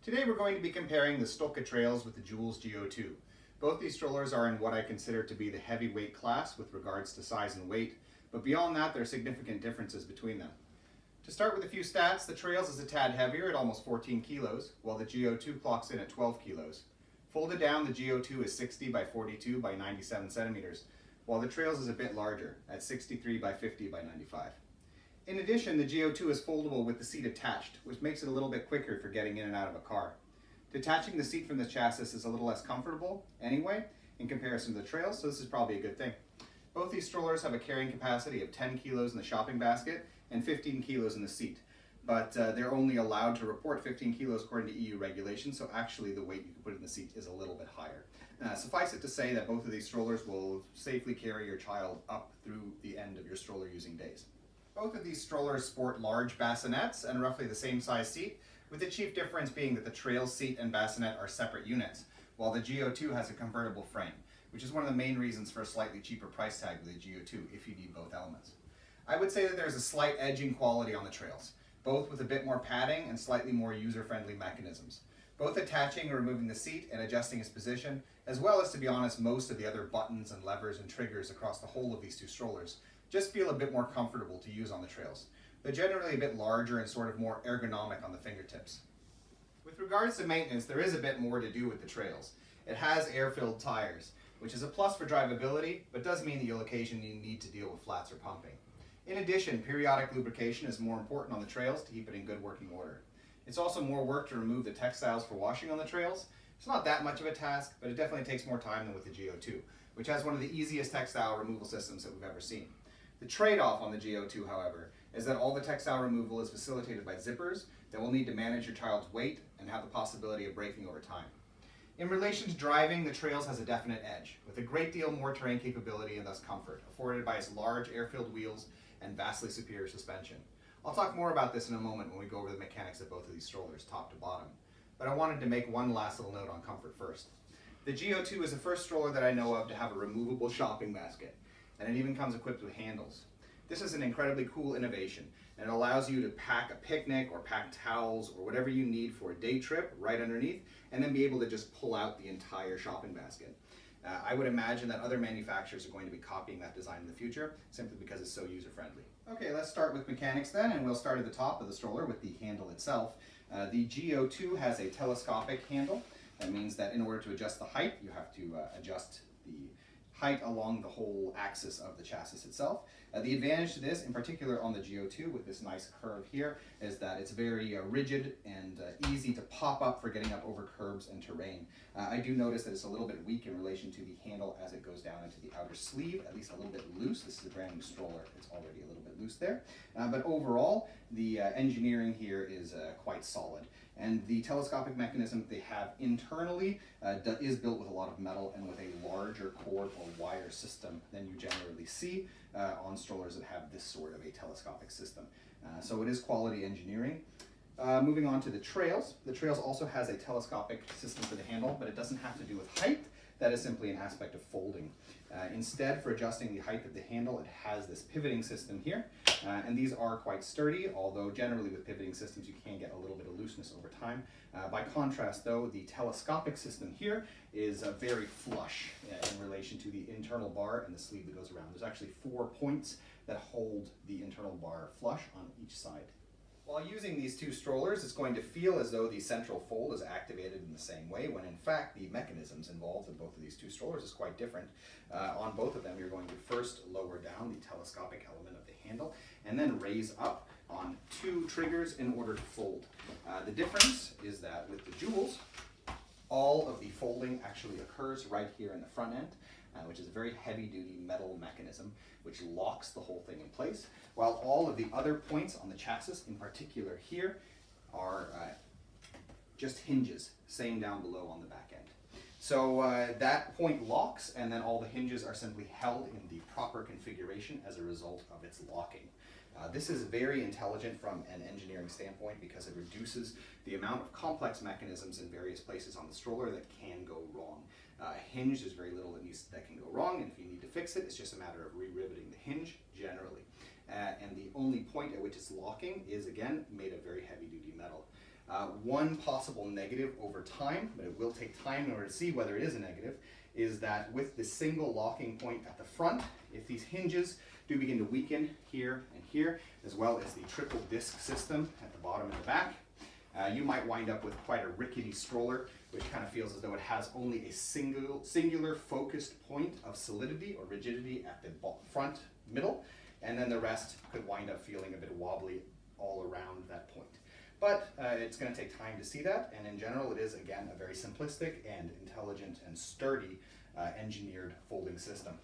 Today we're going to be comparing the Stokke Trailz with the Joolz Geo 2. Both these strollers are in what I consider to be the heavyweight class with regards to size and weight, but beyond that there are significant differences between them. To start with a few stats, the Trailz is a tad heavier at almost 14 kilos, while the Geo 2 clocks in at 12 kilos. Folded down, the Geo 2 is 60 by 42 by 97 centimeters, while the Trailz is a bit larger at 63 by 50 by 95. In addition, the Geo 2 is foldable with the seat attached, which makes it a little bit quicker for getting in and out of a car. Detaching the seat from the chassis is a little less comfortable anyway in comparison to the Trailz, so this is probably a good thing. Both these strollers have a carrying capacity of 10 kilos in the shopping basket and 15 kilos in the seat, but they're only allowed to report 15 kilos according to EU regulations, so actually the weight you can put in the seat is a little bit higher. Suffice it to say that both of these strollers will safely carry your child up through the end of your stroller using days. Both of these strollers sport large bassinets and roughly the same size seat, with the chief difference being that the Trailz seat and bassinet are separate units, while the Geo 2 has a convertible frame, which is one of the main reasons for a slightly cheaper price tag with the Geo 2 if you need both elements. I would say that there's a slight edging quality on the Trailz, both with a bit more padding and slightly more user-friendly mechanisms. Both attaching and removing the seat and adjusting its position, as well as, to be honest, most of the other buttons and levers and triggers across the whole of these two strollers, just feel a bit more comfortable to use on the Trailz. They're generally a bit larger and sort of more ergonomic on the fingertips. With regards to maintenance, there is a bit more to do with the Trailz. It has air-filled tires, which is a plus for drivability, but does mean that you'll occasionally need to deal with flats or pumping. In addition, periodic lubrication is more important on the Trailz to keep it in good working order. It's also more work to remove the textiles for washing on the Trailz. It's not that much of a task, but it definitely takes more time than with the Geo 2, which has one of the easiest textile removal systems that we've ever seen. The trade-off on the Geo 2, however, is that all the textile removal is facilitated by zippers that will need to manage your child's weight and have the possibility of breaking over time. In relation to driving, the Trailz has a definite edge, with a great deal more terrain capability and thus comfort, afforded by its large air-filled wheels and vastly superior suspension. I'll talk more about this in a moment when we go over the mechanics of both of these strollers, top to bottom. But I wanted to make one last little note on comfort first. The Geo 2 is the first stroller that I know of to have a removable shopping basket, and it even comes equipped with handles. This is an incredibly cool innovation, and it allows you to pack a picnic or pack towels or whatever you need for a day trip right underneath, and then be able to just pull out the entire shopping basket. I would imagine that other manufacturers are going to be copying that design in the future, simply because it's so user-friendly. Okay, let's start with mechanics then, and we'll start at the top of the stroller with the handle itself. The Geo 2 has a telescopic handle. That means that in order to adjust the height, you have to adjust the height along the whole axis of the chassis itself. The advantage to this, in particular on the Geo 2 with this nice curve here, is that it's very rigid and easy to pop up for getting up over curbs and terrain. I do notice that it's a little bit weak in relation to the handle as it goes down into the outer sleeve, at least a little bit loose. This is a brand new stroller, it's already a little bit loose there. But overall, the engineering here is quite solid. And the telescopic mechanism they have internally is built with a lot of metal and with a larger cord or wire system than you generally see on strollers that have this sort of a telescopic system. So it is quality engineering. Moving on to the Trailz. The Trailz also has a telescopic system for the handle, but it doesn't have to do with height. That is simply an aspect of folding. Instead, for adjusting the height of the handle, it has this pivoting system here. And these are quite sturdy, although generally with pivoting systems you can get a little bit of looseness over time. By contrast though, the telescopic system here is very flush in relation to the internal bar and the sleeve that goes around. There's actually 4 points that hold the internal bar flush on each side. While using these two strollers, it's going to feel as though the central fold is activated in the same way, when in fact the mechanisms involved in both of these two strollers is quite different. On both of them, you're going to first lower down the telescopic element of the handle, and then raise up on 2 triggers in order to fold. The difference is that with the Joolz, all of the folding actually occurs right here in the front end, which is a very heavy-duty metal mechanism which locks the whole thing in place, while all of the other points on the chassis, in particular here, are just hinges, same down below on the back end. So that point locks, and then all the hinges are simply held in the proper configuration as a result of its locking. This is very intelligent from an engineering standpoint because it reduces the amount of complex mechanisms in various places on the stroller that can go wrong. Hinge, there's very little that can go wrong, and if you need to fix it, it's just a matter of re-riveting the hinge generally. And the only point at which it's locking is, again, made of very heavy-duty metal. One possible negative over time, but it will take time in order to see whether it is a negative, is that with the single locking point at the front, if these hinges do begin to weaken here and here, as well as the triple disc system at the bottom and the back, you might wind up with quite a rickety stroller, which kind of feels as though it has only a singular focused point of solidity or rigidity at the front middle, and then the rest could wind up feeling a bit wobbly all around that point. But it's going to take time to see that, and in general it is, again, a very simplistic and intelligent and sturdy engineered folding system.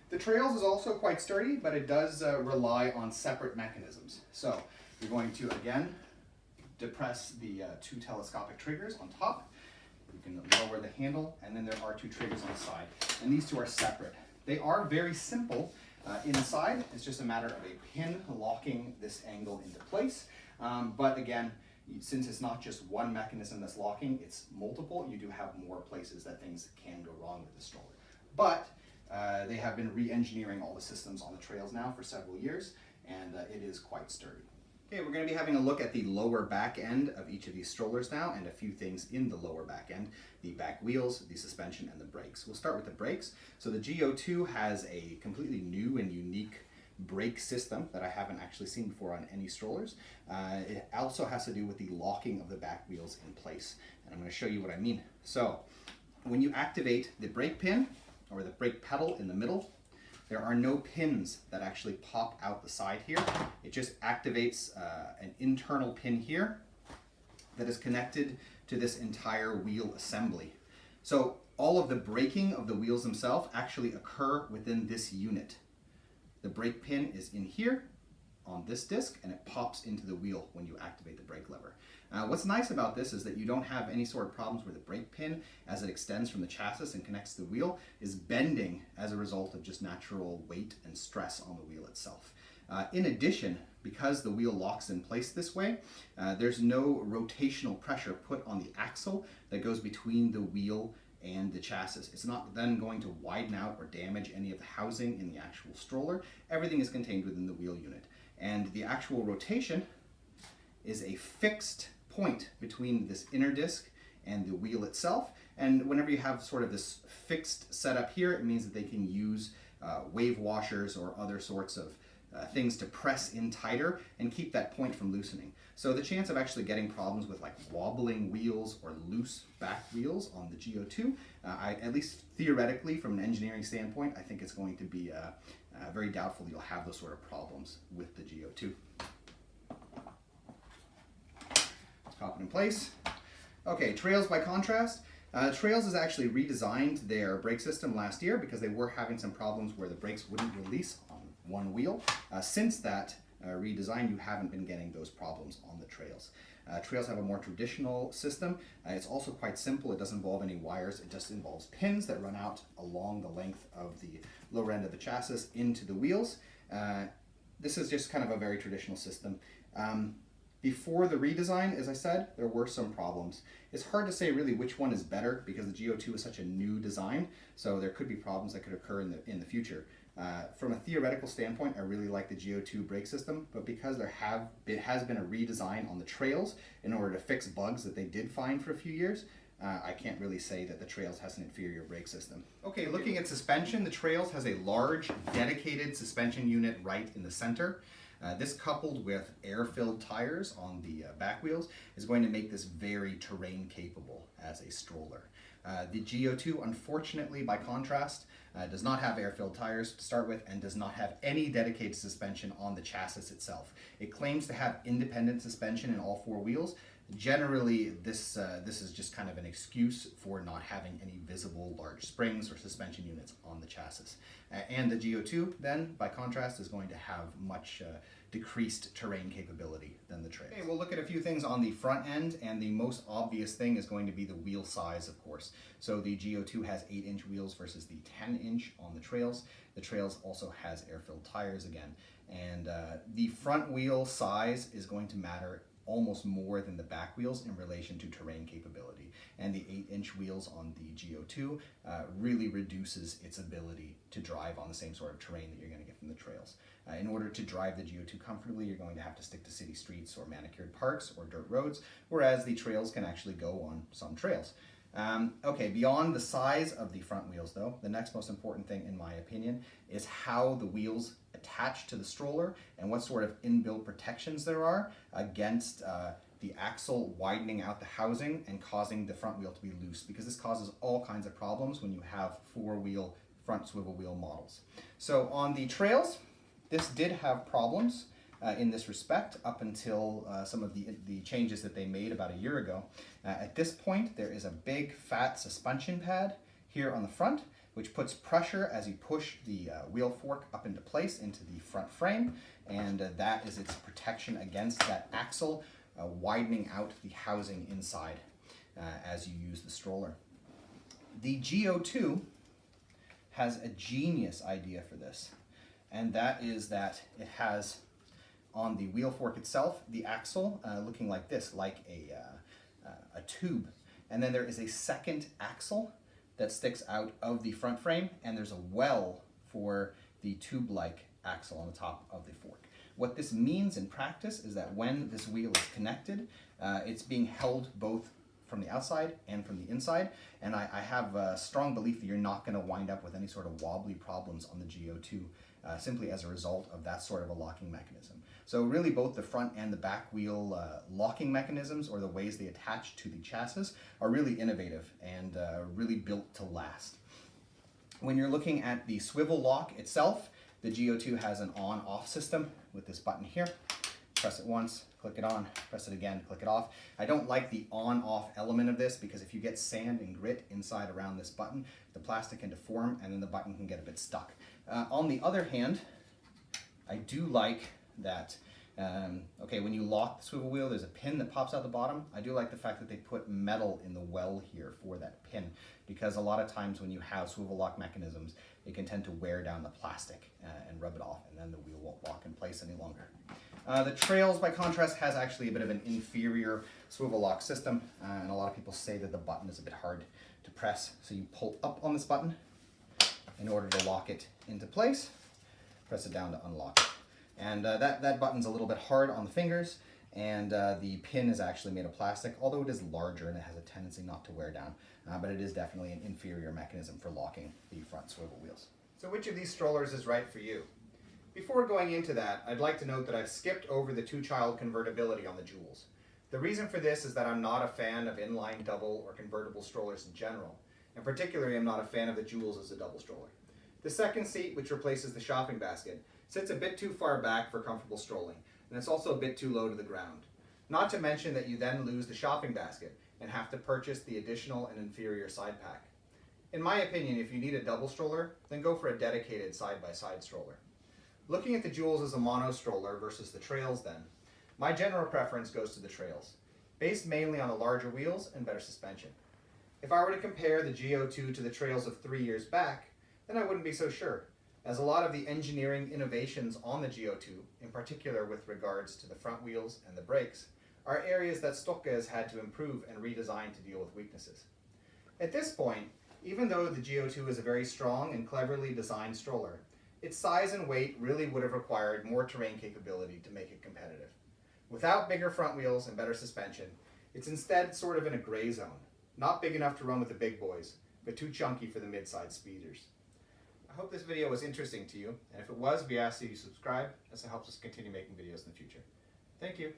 The Trailz is also quite sturdy, but it does rely on separate mechanisms. So you're going to, again, depress the two telescopic triggers on top. You can lower the handle, and then there are two triggers on the side, and these two are separate. They are very simple inside. It's just a matter of a pin locking this angle into place. But again, since it's not just one mechanism that's locking, it's multiple, you do have more places that things can go wrong with the stroller. But they have been re-engineering all the systems on the Trailz now for several years, and it is quite sturdy. Okay, we're going to be having a look at the lower back end of each of these strollers now, and a few things in the lower back end: the back wheels, the suspension, and the brakes. We'll start with the brakes. So the Geo 2 has a completely new and unique brake system that I haven't actually seen before on any strollers. It also has to do with the locking of the back wheels in place, and I'm going to show you what I mean. So when you activate the brake pin or the brake pedal in the middle, there are no pins that actually pop out the side here. It just activates an internal pin here that is connected to this entire wheel assembly. So all of the braking of the wheels themselves actually occur within this unit. The brake pin is in here on this disc, and it pops into the wheel when you activate the brake lever. What's nice about this is that you don't have any sort of problems where the brake pin, as it extends from the chassis and connects to the wheel, is bending as a result of just natural weight and stress on the wheel itself. In addition, because the wheel locks in place this way, there's no rotational pressure put on the axle that goes between the wheel and the chassis. It's not then going to widen out or damage any of the housing in the actual stroller. Everything is contained within the wheel unit. And the actual rotation is a fixed point between this inner disc and the wheel itself. And whenever you have sort of this fixed setup here, it means that they can use wave washers or other sorts of things to press in tighter and keep that point from loosening. So the chance of actually getting problems with like wobbling wheels or loose back wheels on the Geo 2, at least theoretically from an engineering standpoint, I think it's going to be very doubtful you'll have those sort of problems with the Geo 2. Let's pop it in place. Okay, Trailz by contrast. Trailz has actually redesigned their brake system last year because they were having some problems where the brakes wouldn't release on one wheel. Since that redesign, you haven't been getting those problems on the Trailz. Trailz have a more traditional system. It's also quite simple. It doesn't involve any wires. It just involves pins that run out along the length of the lower end of the chassis into the wheels. This is just kind of a very traditional system. Before the redesign, as I said, there were some problems. It's hard to say really which one is better because the Geo 2 is such a new design, so there could be problems that could occur in the future. From a theoretical standpoint, I really like the Geo 2 brake system, but because there has been a redesign on the Trailz in order to fix bugs that they did find for a few years, I can't really say that the Trailz has an inferior brake system. Okay, looking at suspension, the Trailz has a large dedicated suspension unit right in the center. This coupled with air-filled tires on the back wheels is going to make this very terrain capable as a stroller. The Geo 2, unfortunately, by contrast, does not have air-filled tires to start with and does not have any dedicated suspension on the chassis itself. It claims to have independent suspension in all four wheels. Generally, this is just kind of an excuse for not having any visible large springs or suspension units on the chassis. And the Geo 2, then, by contrast, is going to have much decreased terrain capability than the Trailz. Okay, we'll look at a few things on the front end, and the most obvious thing is going to be the wheel size, of course. So the Geo 2 has 8-inch wheels versus the 10-inch on the Trailz. The Trailz also has air-filled tires again. And the front wheel size is going to matter almost more than the back wheels in relation to terrain capability. And the 8-inch wheels on the Geo2 really reduces its ability to drive on the same sort of terrain that you're going to get from the Trailz. In order to drive the Geo2 comfortably, you're going to have to stick to city streets or manicured parks or dirt roads, whereas the Trailz can actually go on some trails. Okay, beyond the size of the front wheels though, the next most important thing in my opinion is how the wheels attach to the stroller and what sort of inbuilt protections there are against the axle widening out the housing and causing the front wheel to be loose, because this causes all kinds of problems when you have 4-wheel front swivel wheel models. So on the Trailz, this did have problems in this respect up until some of the changes that they made about a year ago. At this point, there is a big fat suspension pad here on the front, which puts pressure as you push the wheel fork up into place into the front frame, and that is its protection against that axle widening out the housing inside as you use the stroller. The Geo2 has a genius idea for this, and that is that it has on the wheel fork itself the axle looking like this, like a tube, and then there is a second axle that sticks out of the front frame, and there's a well for the tube-like axle on the top of the fork. What this means in practice is that when this wheel is connected, it's being held both from the outside and from the inside, and I have a strong belief that you're not going to wind up with any sort of wobbly problems on the Geo2 simply as a result of that sort of a locking mechanism. So really both the front and the back wheel locking mechanisms, or the ways they attach to the chassis, are really innovative and really built to last. When you're looking at the swivel lock itself, the Geo2 has an on-off system with this button here. Press it once, click it on, press it again, click it off. I don't like the on-off element of this, because if you get sand and grit inside around this button, the plastic can deform and then the button can get a bit stuck. On the other hand, I do like that, okay, when you lock the swivel wheel, there's a pin that pops out the bottom. I do like the fact that they put metal in the well here for that pin, because a lot of times when you have swivel lock mechanisms, it can tend to wear down the plastic and rub it off, and then the wheel won't lock in place any longer. The Trailz, by contrast, has actually a bit of an inferior swivel lock system, and a lot of people say that the button is a bit hard to press. So you pull up on this button in order to lock it into place, press it down to unlock it. And that button's a little bit hard on the fingers, and the pin is actually made of plastic, although it is larger and it has a tendency not to wear down, but it is definitely an inferior mechanism for locking the front swivel wheels. So which of these strollers is right for you? Before going into that, I'd like to note that I've skipped over the 2-child convertibility on the Joolz. The reason for this is that I'm not a fan of inline double or convertible strollers in general, and particularly I'm not a fan of the Joolz as a double stroller. The second seat, which replaces the shopping basket, sits a bit too far back for comfortable strolling, and it's also a bit too low to the ground. Not to mention that you then lose the shopping basket and have to purchase the additional and inferior side pack. In my opinion, if you need a double stroller, then go for a dedicated side-by-side stroller. Looking at the Joolz as a mono stroller versus the Trailz then, my general preference goes to the Trailz, based mainly on the larger wheels and better suspension. If I were to compare the Geo2 to the Trailz of 3 years back, then I wouldn't be so sure, as a lot of the engineering innovations on the Geo2, in particular with regards to the front wheels and the brakes, are areas that Stokke has had to improve and redesign to deal with weaknesses. At this point, even though the Geo2 is a very strong and cleverly designed stroller, its size and weight really would have required more terrain capability to make it competitive. Without bigger front wheels and better suspension, it's instead sort of in a gray zone, not big enough to run with the big boys, but too chunky for the mid-sized speeders. I hope this video was interesting to you, and if it was, we ask that you subscribe, as it helps us continue making videos in the future. Thank you.